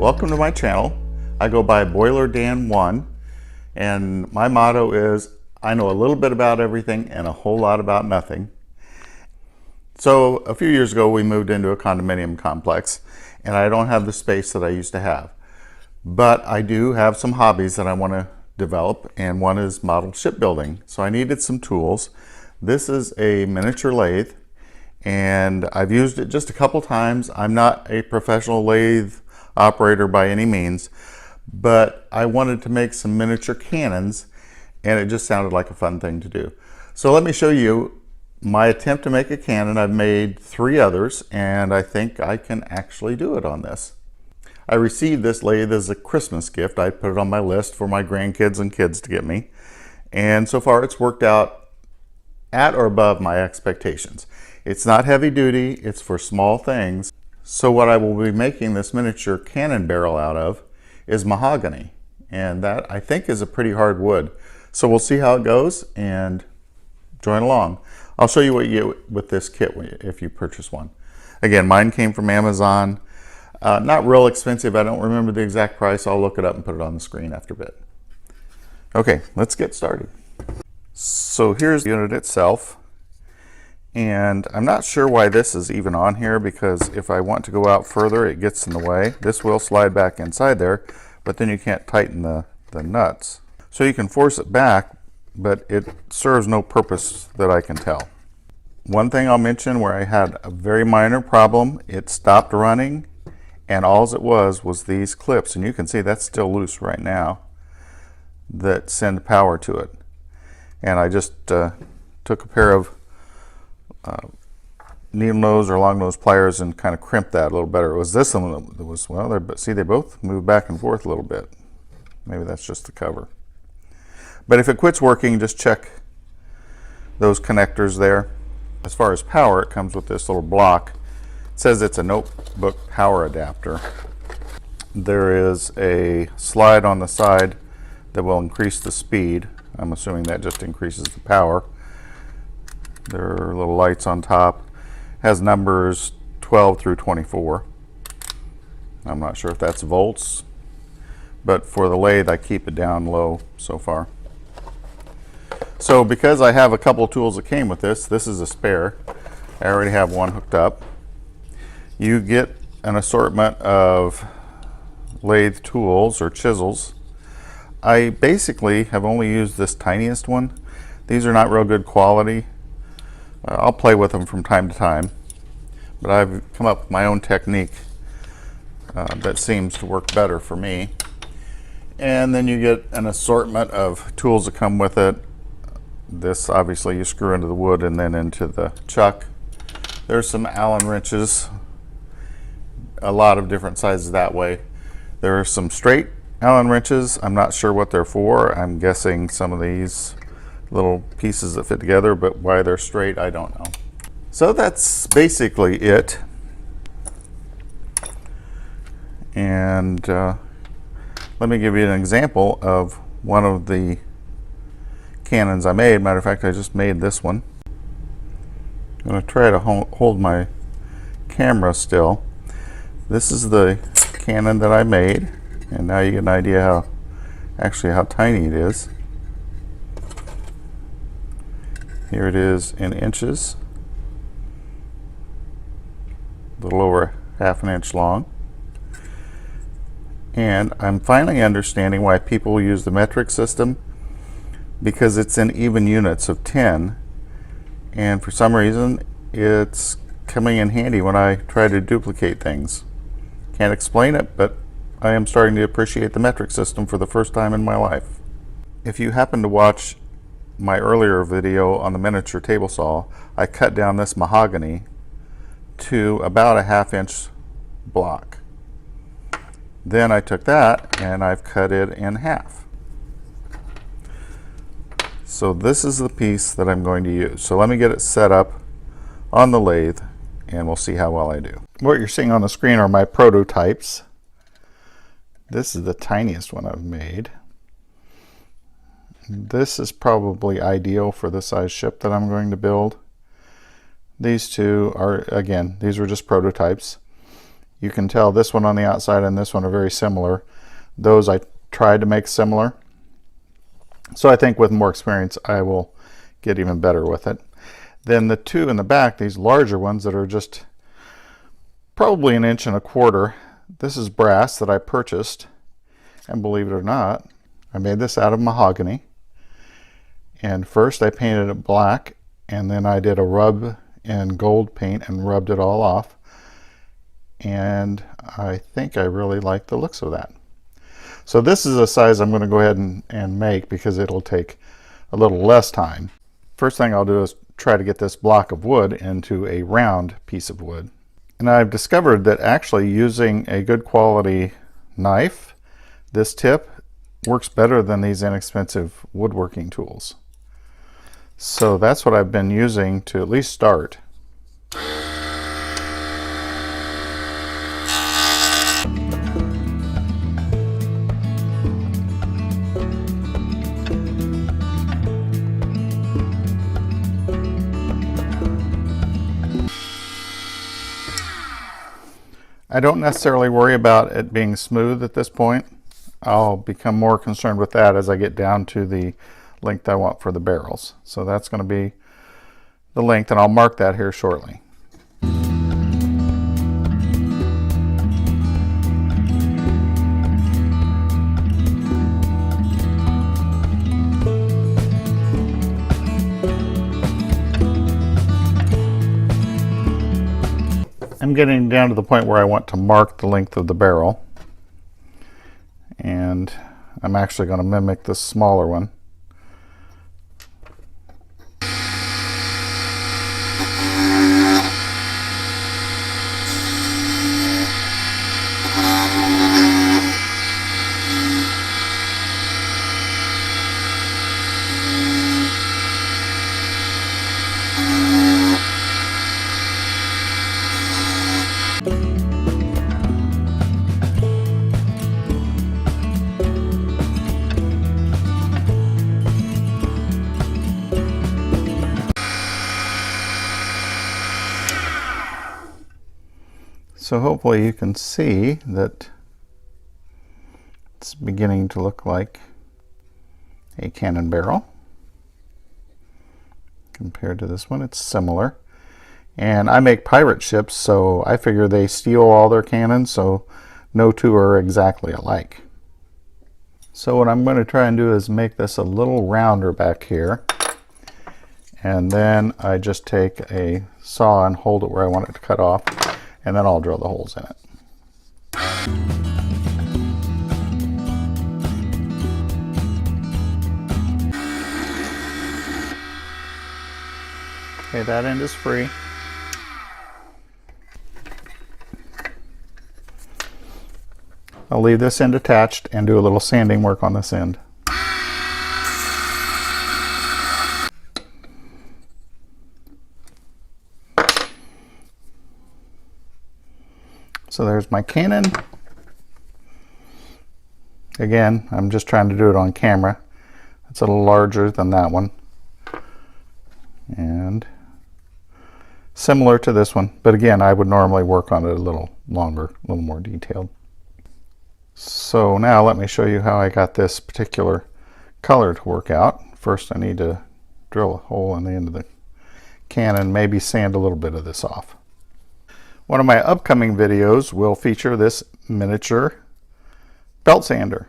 Welcome to my channel. I go by Boiler Dan 1, and my motto is I know a little bit about everything and a whole lot about nothing. So a few years ago we moved into a condominium complex, and I don't have the space that I used to have. But I do have some hobbies that I want to develop, and one is model shipbuilding. So I needed some tools. This is a miniature lathe, and I've used it just a couple times. I'm not a professional lathe operator by any means, but I wanted to make some miniature cannons, and it just sounded like a fun thing to do. So let me show you my attempt to make a cannon. I've made 3 others, and I think I can actually do it on this. I received this lathe as a Christmas gift. I put it on my list for my grandkids and kids to get me, and so far it's worked out at or above my expectations. It's not heavy duty, it's for small things. So what I will be making this miniature cannon barrel out of is mahogany, and that I think is a pretty hard wood. So we'll see how it goes and join along. I'll show you what you get with this kit if you purchase one. Again, mine came from Amazon. Not real expensive. I don't remember the exact price. I'll look it up and put it on the screen after a bit. Okay, let's get started. So here's the unit itself. And I'm not sure why this is even on here, because if I want to go out further, it gets in the way. This will slide back inside there, but then you can't tighten the nuts. So you can force it back, but it serves no purpose that I can tell. One thing I'll mention where I had a very minor problem, it stopped running, and all it was these clips, and you can see that's still loose right now, that send power to it. And I just took a pair of needle nose or long nose pliers and kind of crimped that a little better. It was this one that was, well, see, they both move back and forth a little bit. Maybe that's just the cover. But if it quits working, just check those connectors there. As far as power, it comes with this little block. It says it's a notebook power adapter. There is a slide on the side that will increase the speed. I'm assuming that just increases the power. There are little lights on top. Has numbers 12 through 24. I'm not sure if that's volts, but for the lathe I keep it down low so far. So because I have a couple of tools that came with this is a spare. I already have one hooked up. You get an assortment of lathe tools or chisels. I basically have only used this tiniest one. These are not real good quality. I'll play with them from time to time, but I've come up with my own technique that seems to work better for me. And then you get an assortment of tools that come with it. This obviously you screw into the wood and then into the chuck. There's some Allen wrenches, a lot of different sizes that way. There are some straight Allen wrenches. I'm not sure what they're for. I'm guessing some of these little pieces that fit together, but why they're straight, I don't know. So that's basically it. And let me give you an example of one of the cannons I made. Matter of fact, I just made this one. I'm going to try to hold my camera still. This is the cannon that I made, and now you get an idea how tiny it is. Here it is in inches, a little over ½ an inch long. And I'm finally understanding why people use the metric system, because it's in even units of 10, and for some reason it's coming in handy when I try to duplicate things. Can't explain it, but I am starting to appreciate the metric system for the first time in my life. If you happen to watch my earlier video on the miniature table saw, I cut down this mahogany to about a ½ inch block. Then I took that and I've cut it in half. So this is the piece that I'm going to use. So let me get it set up on the lathe and we'll see how well I do. What you're seeing on the screen are my prototypes. This is the tiniest one I've made. This is probably ideal for the size ship that I'm going to build. These two are, again, these were just prototypes. You can tell this one on the outside and this one are very similar. Those I tried to make similar. So I think with more experience I will get even better with it. Then the two in the back, these larger ones that are just probably 1.25 inches, this is brass that I purchased, and believe it or not, I made this out of mahogany. And first I painted it black, and then I did a rub in gold paint and rubbed it all off. And I think I really like the looks of that. So this is a size I'm going to go ahead and make because it'll take a little less time. First thing I'll do is try to get this block of wood into a round piece of wood. And I've discovered that actually using a good quality knife, this tip works better than these inexpensive woodworking tools. So that's what I've been using to at least start. I don't necessarily worry about it being smooth at this point. I'll become more concerned with that as I get down to the length I want for the barrels. So that's going to be the length, and I'll mark that here shortly. I'm getting down to the point where I want to mark the length of the barrel, and I'm actually going to mimic this smaller one. So hopefully you can see that it's beginning to look like a cannon barrel. Compared to this one, it's similar. And I make pirate ships, so I figure they steal all their cannons, so no two are exactly alike. So what I'm going to try and do is make this a little rounder back here. And then I just take a saw and hold it where I want it to cut off, and then I'll drill the holes in it. Okay, that end is free. I'll leave this end attached and do a little sanding work on this end. So there's my cannon. Again, I'm just trying to do it on camera. It's a little larger than that one. And similar to this one, but again, I would normally work on it a little longer, a little more detailed. So now let me show you how I got this particular color to work out. First, I need to drill a hole in the end of the cannon, maybe sand a little bit of this off. One of my upcoming videos will feature this miniature belt sander.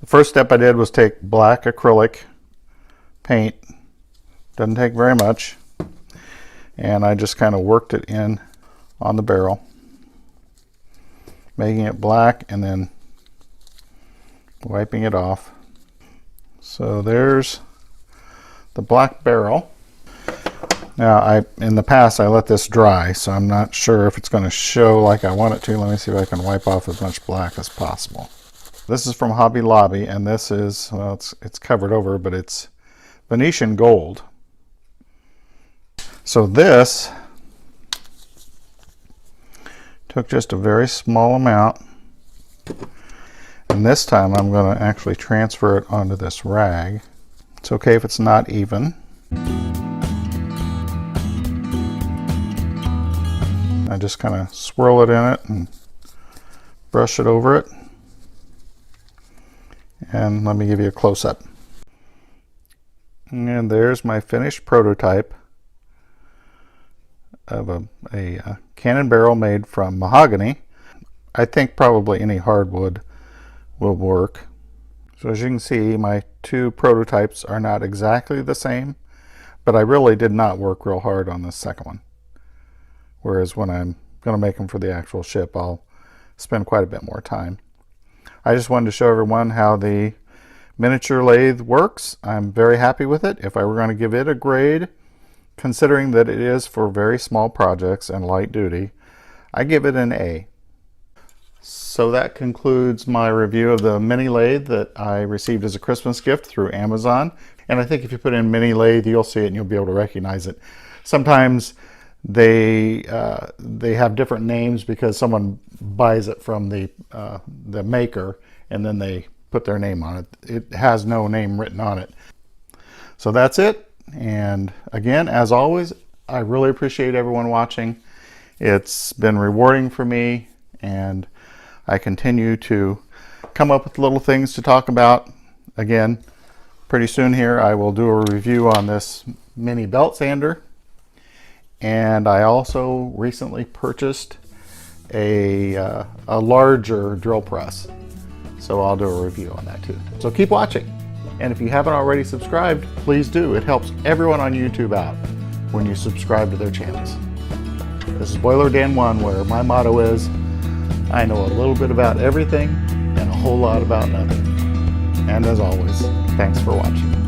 The first step I did was take black acrylic paint. Doesn't take very much. And I just kind of worked it in on the barrel, making it black and then wiping it off. So there's the black barrel. Now, in the past I let this dry, so I'm not sure if it's going to show like I want it to. Let me see if I can wipe off as much black as possible. This is from Hobby Lobby, and this is, well, it's covered over, but it's Venetian gold. So this took just a very small amount, and this time I'm going to actually transfer it onto this rag. It's okay if it's not even. I just kind of swirl it in it and brush it over it. And let me give you a close-up. And there's my finished prototype of a cannon barrel made from mahogany. I think probably any hardwood will work. So as you can see, my two prototypes are not exactly the same, but I really did not work real hard on this second one. Whereas when I'm going to make them for the actual ship, I'll spend quite a bit more time. I just wanted to show everyone how the miniature lathe works. I'm very happy with it. If I were going to give it a grade, considering that it is for very small projects and light duty, I give it an A. So that concludes my review of the mini lathe that I received as a Christmas gift through Amazon. And I think if you put in mini lathe, you'll see it and you'll be able to recognize it. Sometimes they have different names because someone buys it from the maker and then they put their name on it. It has no name written on it. So that's it. And again, as always, I really appreciate everyone watching. It's been rewarding for me, and I continue to come up with little things to talk about. Again, pretty soon here I will do a review on this mini belt sander. And I also recently purchased a larger drill press. So I'll do a review on that too. So keep watching. And if you haven't already subscribed, please do. It helps everyone on YouTube out when you subscribe to their channels. This is Boiler Dan 1, where my motto is, I know a little bit about everything and a whole lot about nothing. And as always, thanks for watching.